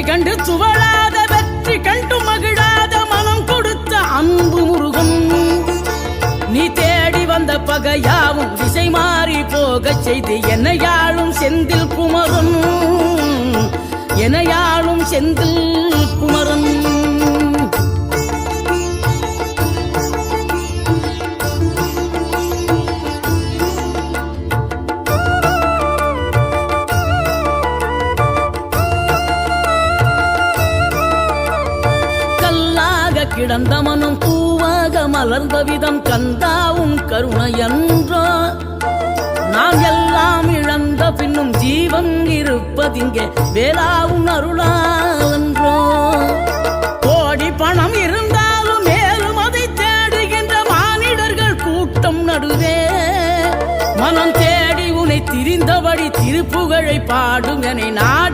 கண்டு துவளாத வெற்றி கண்டு மகிழாத மனம் கொடுத்த அன்பு முருகன். நீ தேடி வந்த பகையாவும் திசை மாறி போகச் செய்து என்னையாளும் செந்தில் குமரன், என்னையாளும் செந்தில் குமரன். கிடந்த மனம் பூவாக மலர்ந்த விதம் கந்தாவும் கருணையன்றோ. நாம் எல்லாம் இழந்த பின்னும் ஜீவன் இருப்பதிங்கே வேளாவும் அருளாவென்றோ. கோடி பணம் இருந்தாலும் மேலும் அதை தேடுகின்ற மானிடர்கள் கூட்டம் நடுவே மனம் தேடி உனை திரிந்தபடி திருப்புகழை பாடும் என நாடி